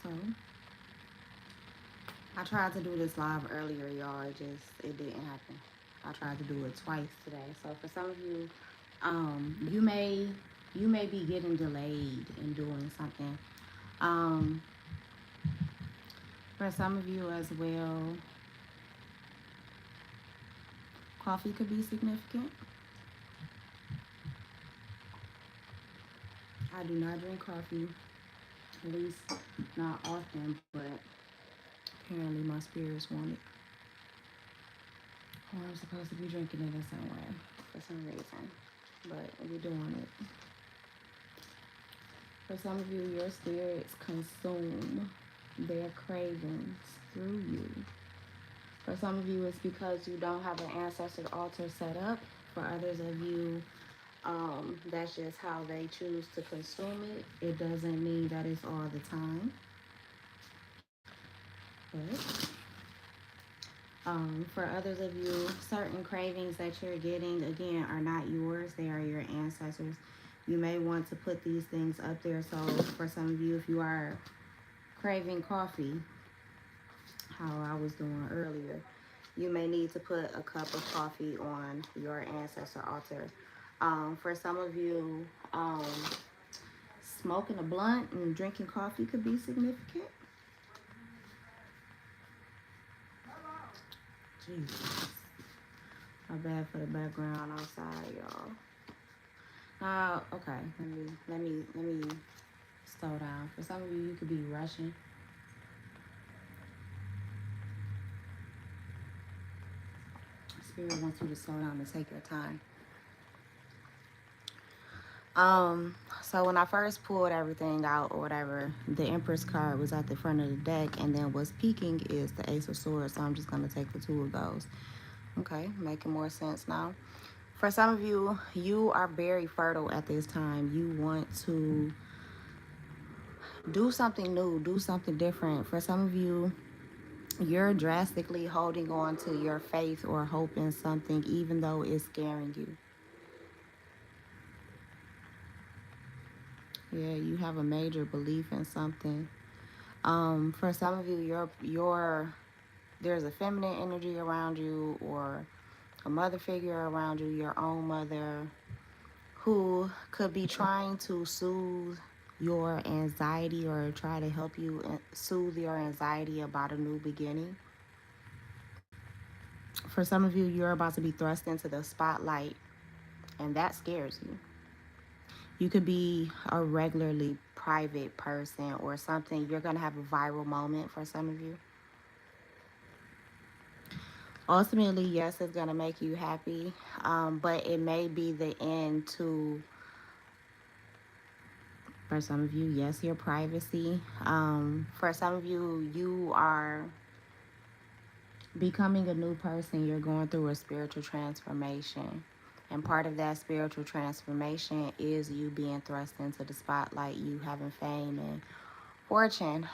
So I tried to do this live earlier, y'all. It didn't happen. I tried to do it twice today. So for some of you, you may be getting delayed in doing something. Um, for some of you as well, coffee could be significant. I do not drink coffee, at least not often, but apparently my spirits want it. Or I'm supposed to be drinking it in some way for some reason. But we're doing it. For some of you, your spirits consume their cravings through you. For some of you, it's because you don't have an ancestor altar set up. For others of you, that's just how they choose to consume it. It doesn't mean that it's all the time. But for others of you, certain cravings that you're getting, again, are not yours. They are your ancestors. You may want to put these things up there. So for some of you, if you are craving coffee, how I was doing earlier, you may need to put a cup of coffee on your ancestor altar. For some of you, smoking a blunt and drinking coffee could be significant. Jesus. My bad for the background outside, y'all. Okay. Let me slow down. For some of you, you could be rushing. Spirit wants you to slow down and take your time. So when I first pulled everything out or whatever, the Empress card was at the front of the deck, and then what's peeking is the Ace of Swords. So I'm just gonna take the two of those. Okay, making more sense now. For some of you, you are very fertile at this time. You want to do something new, do something different. For some of you, you're drastically holding on to your faith or hope in something, even though it's scaring you. Yeah, you have a major belief in something. For some of you, there's a feminine energy around you, or a mother figure around you, your own mother, who could be trying to soothe your anxiety or try to help you soothe your anxiety about a new beginning. For some of you, you're about to be thrust into the spotlight, and that scares you. You could be a regularly private person or something. You're going to have a viral moment for some of you. Ultimately, yes, it's going to make you happy, but it may be the end to, for some of you, yes, your privacy. For some of you, you are becoming a new person. You're going through a spiritual transformation. And part of that spiritual transformation is you being thrust into the spotlight, you having fame and fortune.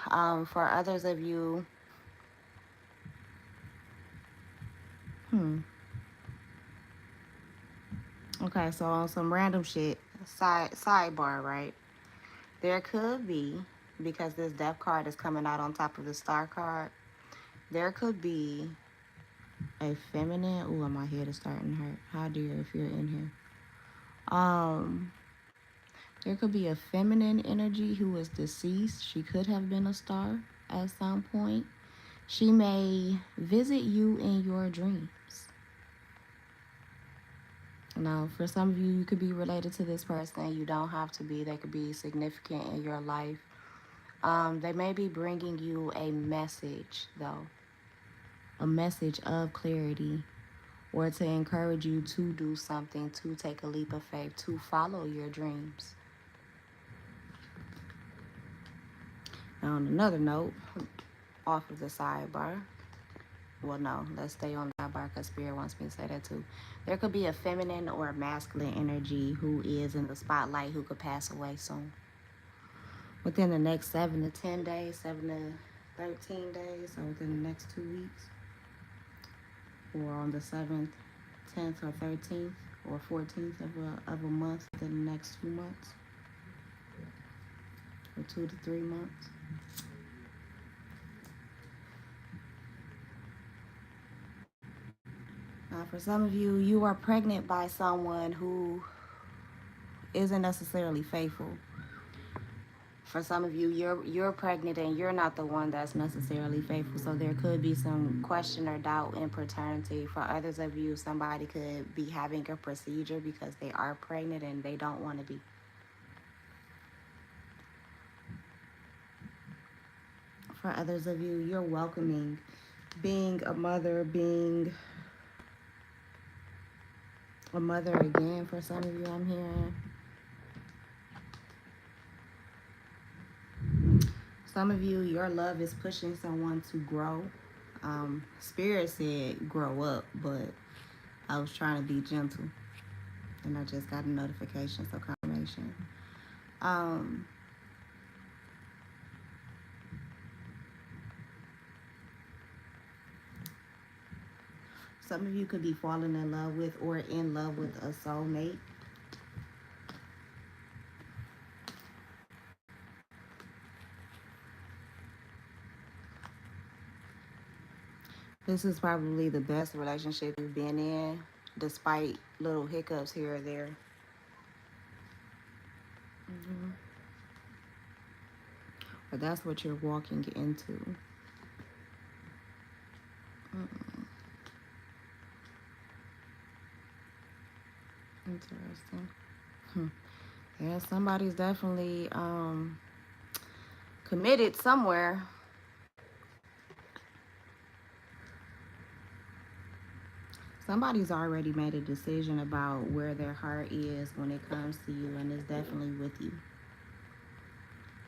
For others of you, okay, so on some random shit, sidebar, right? There could be, because this death card is coming out on top of the star card, there could be a feminine. Ooh, my head is starting to hurt. How dare if you're in here. There could be a feminine energy who is deceased. She could have been a star at some point. She may visit you in your dreams. Now, for some of you, you could be related to this person. You don't have to be. They could be significant in your life. They may be bringing you a message, though. A message of clarity, or to encourage you to do something, to take a leap of faith, to follow your dreams. Now, on another note, off of the sidebar, well, no, let's stay on that bar because Spirit wants me to say that too. There could be a feminine or a masculine energy who is in the spotlight who could pass away soon. Within the next 7 to 10 days, 7 to 13 days, so within the next 2 weeks, or on the 7th, 10th, or 13th, or 14th of a month within the next 2 months, or 2 to 3 months. For some of you, you are pregnant by someone who isn't necessarily faithful. For some of you, you're pregnant and you're not the one that's necessarily faithful. So there could be some question or doubt in paternity. For others of you, somebody could be having a procedure because they are pregnant and they don't want to be. For others of you, you're welcoming being a mother, being a mother again. For some of you, I'm hearing. Some of you, your love is pushing someone to grow. Spirit said grow up, but I was trying to be gentle. And I just got a notification, so confirmation. Um, some of you could be falling in love with or in love with a soulmate. This is probably the best relationship you've been in, despite little hiccups here or there. Mm-hmm. But that's what you're walking into. Mm-mm. Interesting. Yeah, somebody's definitely committed somewhere. Somebody's already made a decision about where their heart is when it comes to you, and is definitely with you.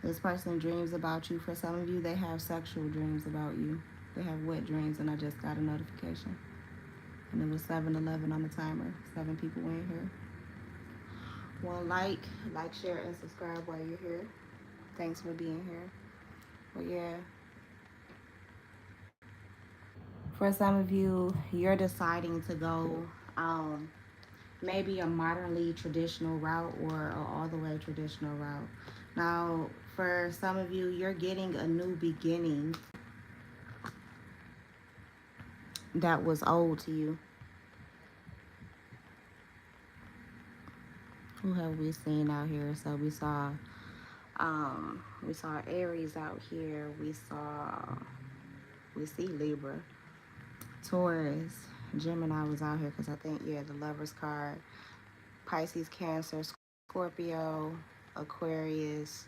This person dreams about you. For some of you, they have sexual dreams about you. They have wet dreams, and I just got a notification. And it was 7:11 on the timer. 7 people in here. Well, share, and subscribe while you're here. Thanks for being here. But yeah, for some of you, you're deciding to go maybe a modernly traditional route or an all the way traditional route. Now, for some of you, you're getting a new beginning that was old to you. Who have we seen out here? So we saw Aries out here. We see Libra, Taurus, Gemini was out here because I think, yeah, the Lover's card, Pisces, Cancer, Scorpio, Aquarius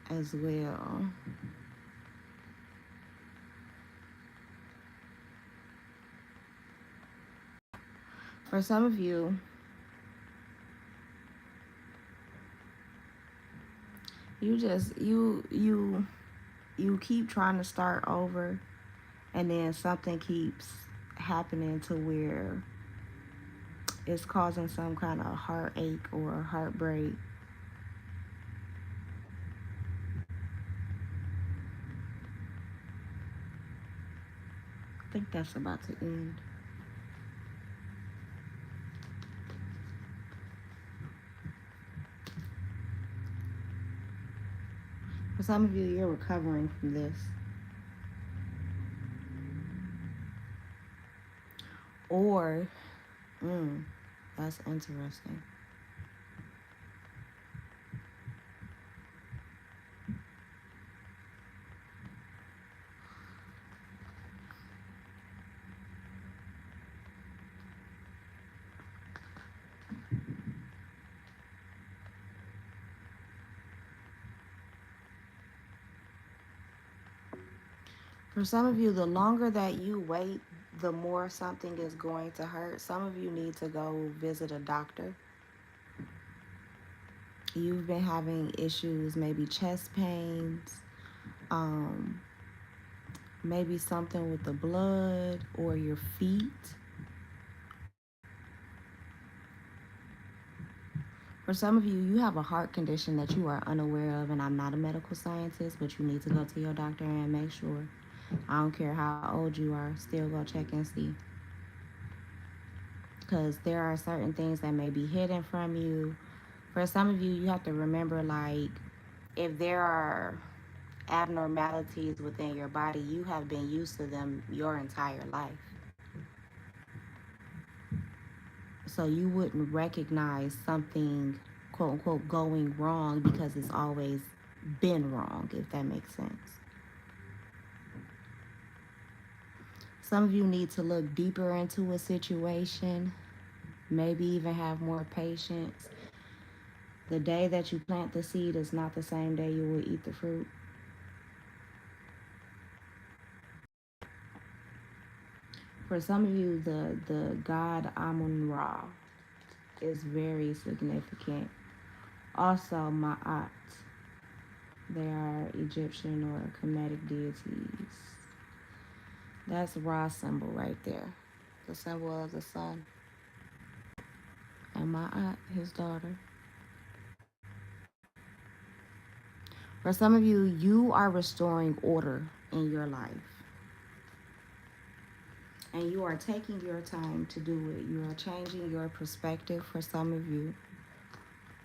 as well. For some of you, you keep trying to start over, and then something keeps happening to where it's causing some kind of heartache or heartbreak. I think that's about to end. For some of you, you're recovering from this. Or, that's interesting. For some of you, the longer that you wait, the more something is going to hurt. Some of you need to go visit a doctor. You've been having issues, maybe chest pains, um, maybe something with the blood or your feet. For some of you, you have a heart condition that you are unaware of, and I'm not a medical scientist, but you need to go to your doctor and make sure. I don't care how old you are, still go check and see. Because there are certain things that may be hidden from you. For some of you, you have to remember, like, if there are abnormalities within your body, you have been used to them your entire life. So you wouldn't recognize something, quote unquote, going wrong because it's always been wrong, if that makes sense. Some of you need to look deeper into a situation, maybe even have more patience. The day that you plant the seed is not the same day you will eat the fruit. For some of you, the god Amun Ra is very significant. Also, Ma'at. They are Egyptian or Kemetic deities. That's Ra symbol right there. The symbol of the sun. And Ma'at, his daughter. For some of you, you are restoring order in your life. And you are taking your time to do it. You are changing your perspective for some of you.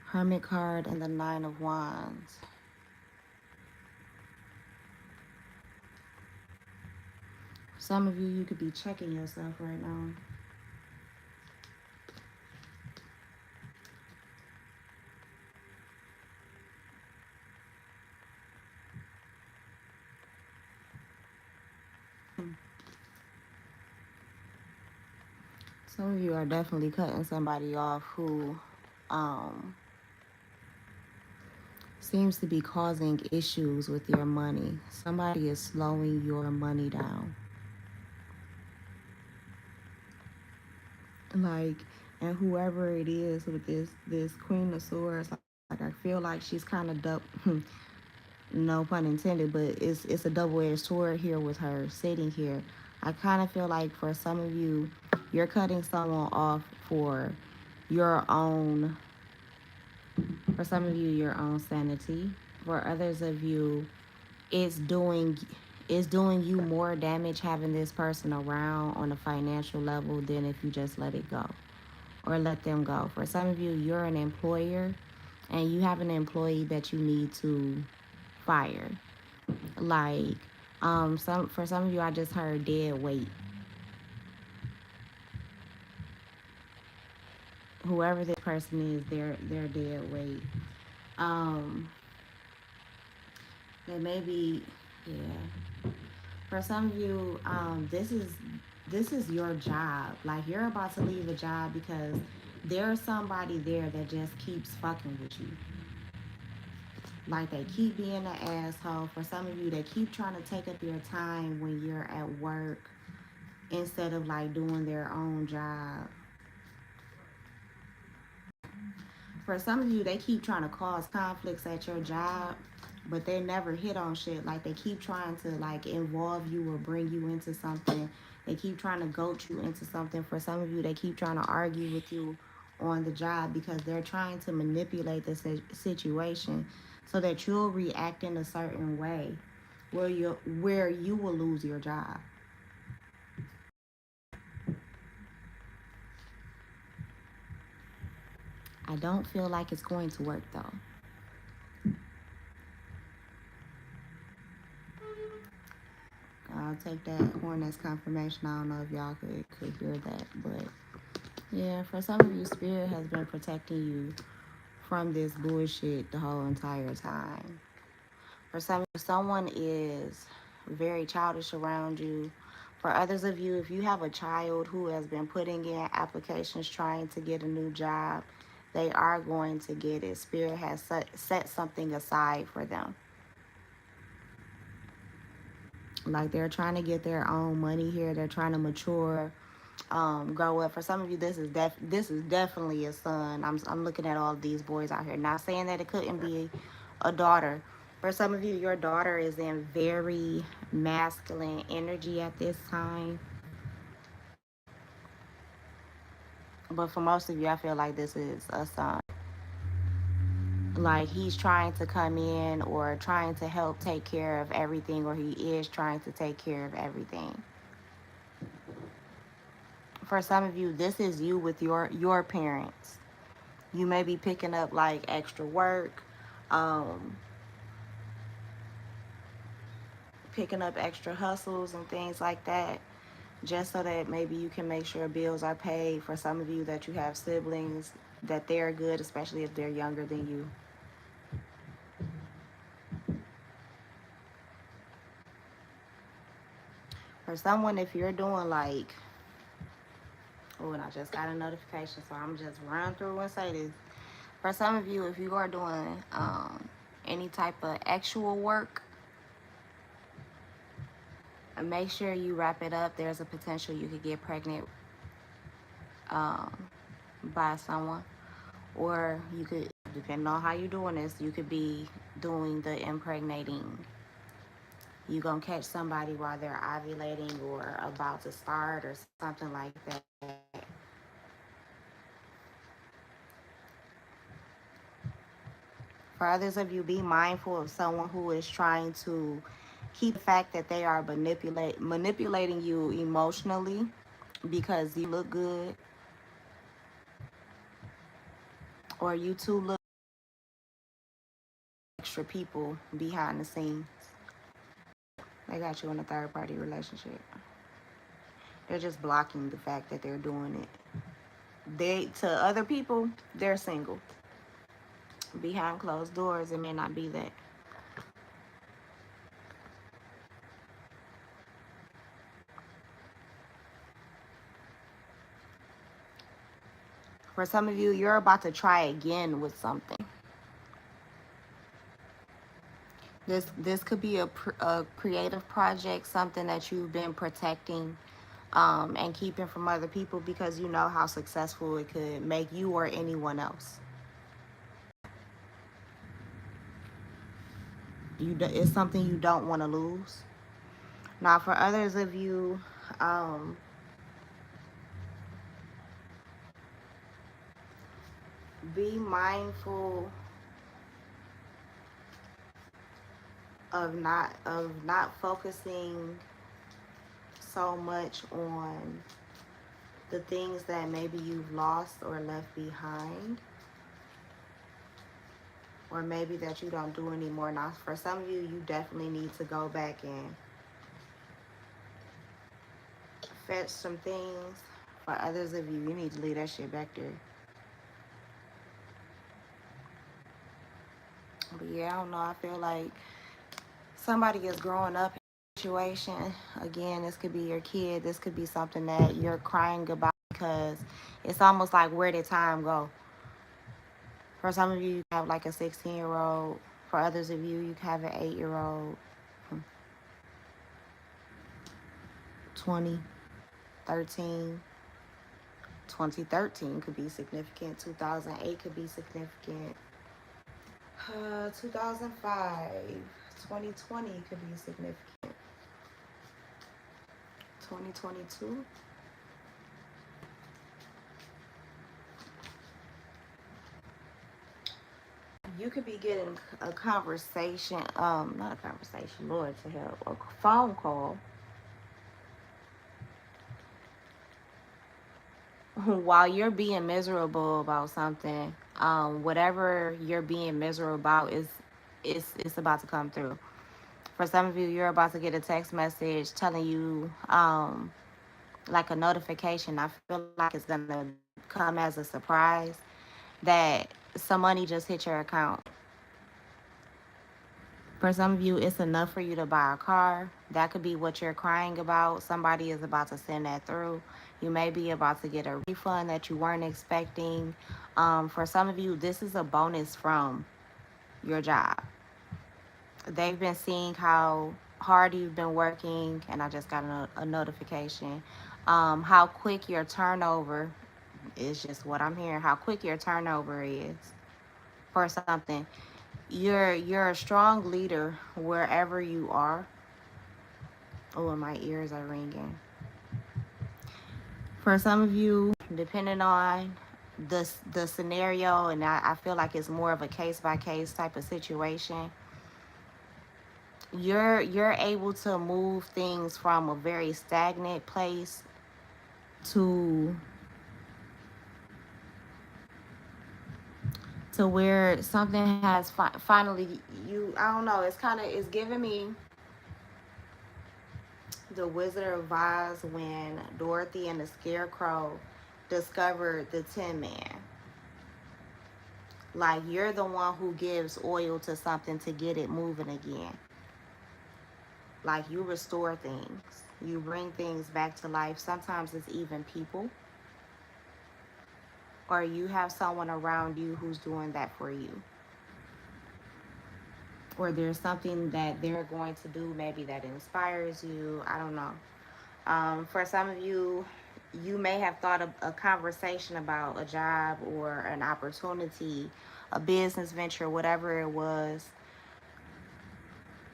Hermit card and the Nine of Wands. Some of you, you could be checking yourself right now. Some of you are definitely cutting somebody off who seems to be causing issues with your money. Somebody is slowing your money down. Like, and whoever it is with this Queen of Swords, like I feel like she's kind of no pun intended, but it's a double-edged sword here with her sitting here. I kind of feel like for some of you, you're cutting someone off for your own, for some of you, your own sanity. For others of you, it's doing it's doing you more damage having this person around on a financial level than if you just let it go or let them go. For some of you, you're an employer and you have an employee that you need to fire. Like, some for some of you, I just heard dead weight. Whoever this person is, they're dead weight. Um, they may be, yeah. For some of you, this is your job. Like you're about to leave a job because there's somebody there that just keeps fucking with you. Like they keep being an asshole. For some of you, they keep trying to take up your time when you're at work instead of like doing their own job. For some of you, they keep trying to cause conflicts at your job, but they never hit on shit. Like they keep trying to like involve you or bring you into something. They keep trying to goat you into something. For some of you, they keep trying to argue with you on the job because they're trying to manipulate the situation so that you'll react in a certain way where you will lose your job. I don't feel like it's going to work though. I'll take that horn as confirmation. I don't know if y'all could hear that, but yeah, for some of you, Spirit has been protecting you from this bullshit the whole entire time. For some of you, someone is very childish around you. For others of you, if you have a child who has been putting in applications trying to get a new job, they are going to get it. Spirit has set something aside for them. Like they're trying to get their own money here. They're trying to mature, grow up. For some of you, this is definitely a son. I'm looking at all of these boys out here. Not saying that it couldn't be a daughter. For some of you, your daughter is in very masculine energy at this time. But for most of you, I feel like this is a son. Like he's trying to come in or trying to help take care of everything, or he is trying to take care of everything. For some of you, this is you with your parents. You may be picking up like extra work, um, picking up extra hustles and things like that. just so that maybe you can make sure bills are paid. For some of you that you have siblings, that they're good, especially if they're younger than you. For someone, if you're doing like, oh, and I just got a notification, so I'm just run through and say this. For some of you, if you are doing any type of actual work, make sure you wrap it up. There's a potential you could get pregnant um, by someone, or you could, depending on how you're doing this, you could be doing the impregnating. You gonna catch somebody while they're ovulating or about to start or something like that. For others of you, be mindful of someone who is trying to keep the fact that they are manipulating you emotionally because you look good, or you two look extra people behind the scenes. They got you in a third party relationship. They're just blocking the fact that they're doing it. They, to other people, they're single. Behind closed doors, it may not be that. For some of you, you're about to try again with something. This could be a creative project, something that you've been protecting and keeping from other people because you know how successful it could make you or anyone else. It's something you don't want to lose. Now, for others of you, um, be mindful of not focusing so much on the things that maybe you've lost or left behind, or maybe that you don't do anymore. Now, for some of you, you definitely need to go back and fetch some things. For others of you, you need to leave that shit back there. But yeah, I don't know. I feel like somebody is growing up in a situation. Again, this could be your kid. This could be something that you're crying about because it's almost like, where did time go? For some of you, you have like a 16-year-old. For others of you, you have an 8-year-old. 2013. 2013 could be significant. 2008 could be significant. 2005. 2020 could be significant. 2022. You could be getting a conversation, not a conversation, Lord to help, a phone call while you're being miserable about something. Whatever you're being miserable about it's about to come through. For some of you, you're about to get a text message telling you, like a notification. I feel like it's gonna come as a surprise that some money just hit your account. For some of you, it's enough for you to buy a car. That could be what you're crying about. Somebody is about to send that through. You may be about to get a refund that you weren't expecting. For some of you, this is a bonus from your job. They've been seeing how hard you've been working, and I just got a notification. How quick your turnover is just what I'm hearing. How quick your turnover is for something. You're a strong leader wherever you are. Oh, and my ears are ringing. For some of you, depending on the scenario, and I feel like it's more of a case by case type of situation. You're able to move things from a very stagnant place to where something has finally, I don't know, it's giving me The Wizard of Oz, when Dorothy and the Scarecrow discovered the Tin Man. Like, you're the one who gives oil to something to get it moving again. Like, you restore things, you bring things back to life. Sometimes it's even people, or you have someone around you who's doing that for you. Or there's something that they're going to do, maybe that inspires you. I don't know. For some of you, you may have thought of a conversation about a job or an opportunity, a business venture, whatever it was.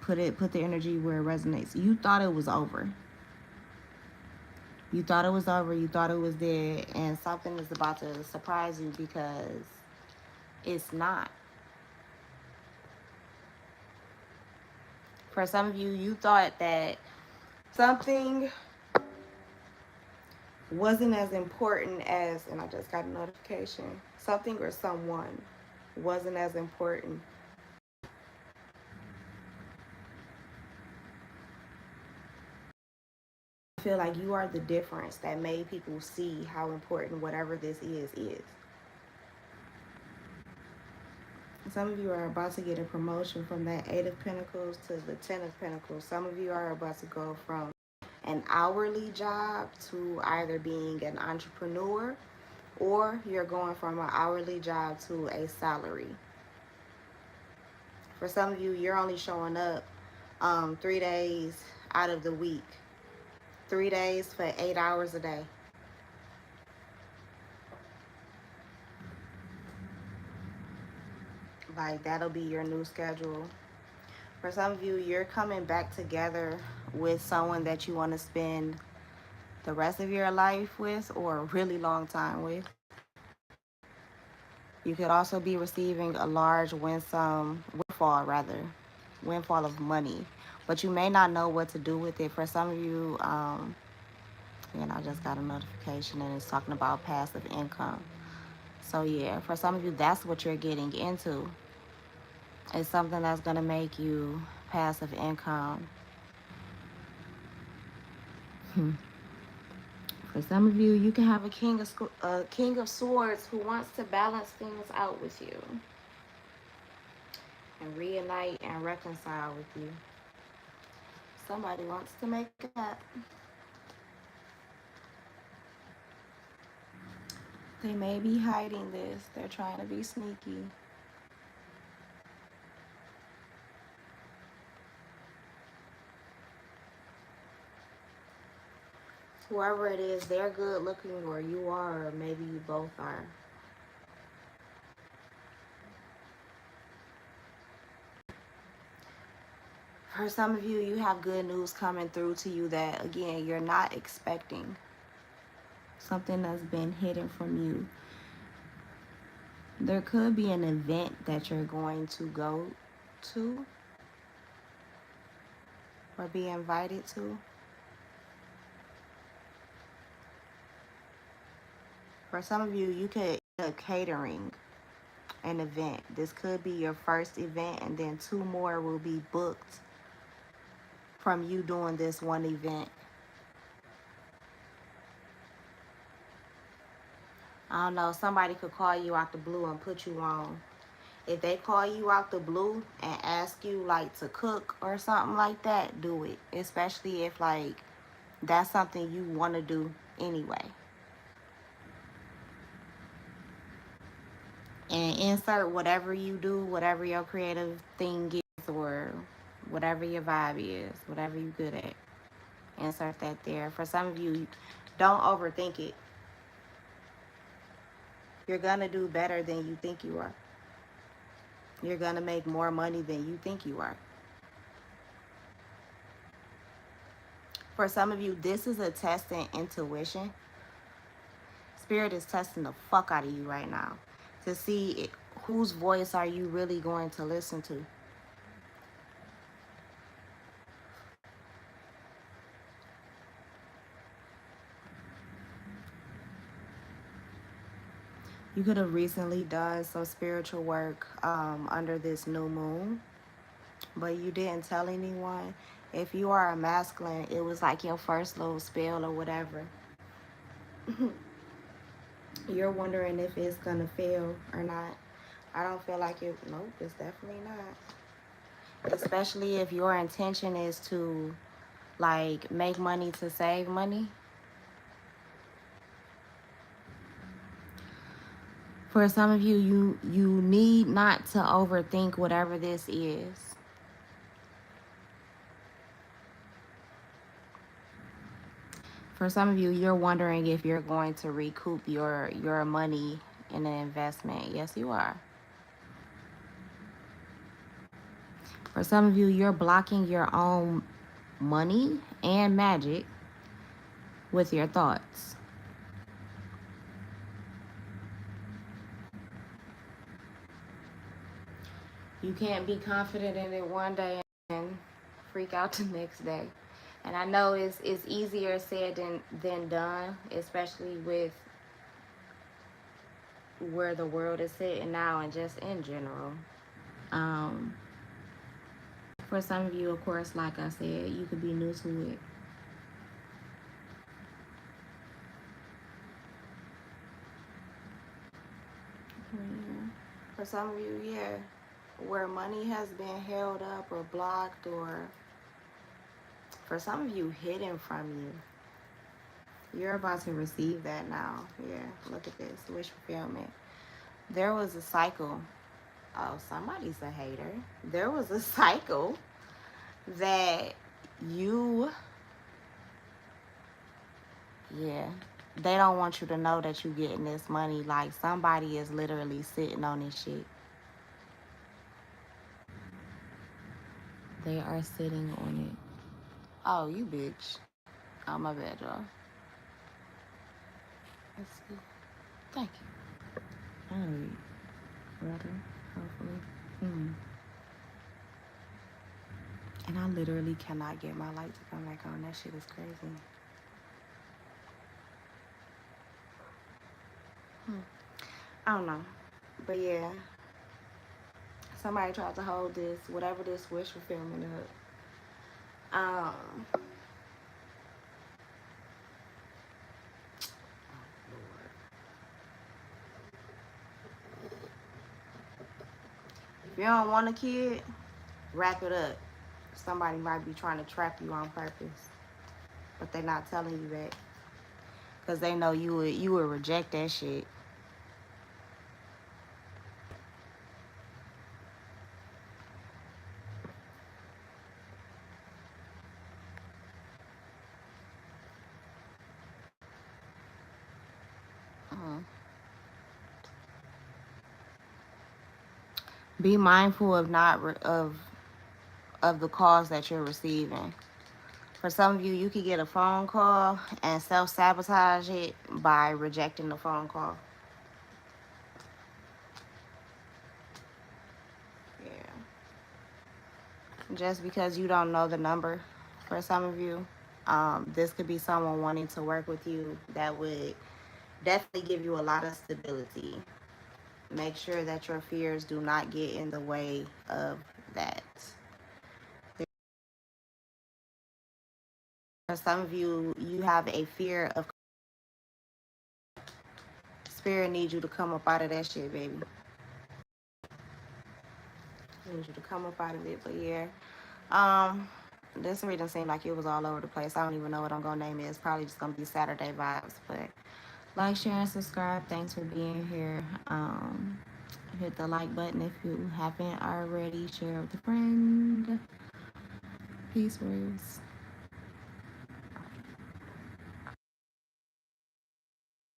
Put the energy where it resonates. You thought it was over. You thought it was over. You thought it was dead, and something is about to surprise you because it's not. For some of you, you thought that something wasn't as important as, and I just got a notification, something or someone wasn't as important. I feel like you are the difference that made people see how important whatever this is. Some of you are about to get a promotion from that Eight of Pentacles to the Ten of Pentacles. Some of you are about to go from an hourly job to either being an entrepreneur, or you're going from an hourly job to a salary. For some of you, you're only showing up 3 days out of the week, 3 days for 8 hours a day. Like, that'll be your new schedule. For some of you, you're coming back together with someone that you want to spend the rest of your life with, or a really long time with. You could also be receiving a large windfall of money, but you may not know what to do with it. For some of you, and I just got a notification and it's talking about passive income. So yeah, for some of you, that's what you're getting into. It's something that's going to make you passive income. For some of you, you can have a king of swords who wants to balance things out with you and reunite and reconcile with you. Somebody wants to make up. They may be hiding this. They're trying to be sneaky. Whoever it is, they're good looking, or you are, or maybe you both are. For some of you, you have good news coming through to you that, again, you're not expecting. Something that's been hidden from you. There could be an event that you're going to go to or be invited to. For some of you, you could end up catering an event. This could be your first event, and then 2 more will be booked from you doing this one event. I don't know, somebody could call you out the blue and put you on. If they call you out the blue and ask you like to cook or something like that, do it. Especially if like that's something you want to do anyway. And insert whatever you do, whatever your creative thing is, or whatever your vibe is, whatever you're good at. Insert that there. For some of you, don't overthink it. You're going to do better than you think you are. You're going to make more money than you think you are. For some of you, this is a test in intuition. Spirit is testing the fuck out of you right now to see whose voice are you really going to listen to. You could have recently done some spiritual work under this new moon, but you didn't tell anyone. If you are a masculine, it was like your first little spell or whatever. You're wondering if it's gonna fail or not. I don't feel like it. Nope, it's definitely not. Especially if your intention is to like make money to save money. For some of you, you need not to overthink whatever this is. For some of you, you're wondering if you're going to recoup your money in an investment. Yes, you are. For some of you, you're blocking your own money and magic with your thoughts. You can't be confident in it one day and freak out the next day. And I know it's easier said than done, especially with where the world is sitting now and just in general. Um, for some of you, of course, like I said, you could be new to it. Yeah. For some of you, yeah, where money has been held up or blocked, or for some of you, hidden from you. You're about to receive that now. Yeah, look at this wish fulfillment. There was a cycle. Oh, somebody's a hater. There was a cycle that you, yeah, they don't want you to know that you're getting this money. Like somebody is literally sitting on this shit. They are sitting on it. Oh, you bitch. Oh, my bad, y'all. Let's see. Thank you. Alright, brother. Hopefully. And I literally cannot get my light to come back on. That shit is crazy. I don't know. But yeah, somebody tried to hold this, whatever this wish fulfillment up. If you don't want a kid, wrap it up. Somebody might be trying to trap you on purpose, but they're not telling you that because they know you would reject that shit. Uh-huh. Be mindful of not of the calls that you're receiving. For some of you, you could get a phone call and self-sabotage it by rejecting the phone call. Yeah. Just because you don't know the number, for some of you, this could be someone wanting to work with you that would definitely give you a lot of stability. Make sure that your fears do not get in the way of that. For some of you, you have a fear of spirit needs you to come up out of that shit, baby. Needs you to come up out of it. But yeah, this reading seemed like it was all over the place. I don't even know what I'm gonna name it. It's probably just gonna be Saturday vibes. But like, share, and subscribe. Thanks for being here. Hit the like button if you haven't already. Share with a friend. Peace, Warriors.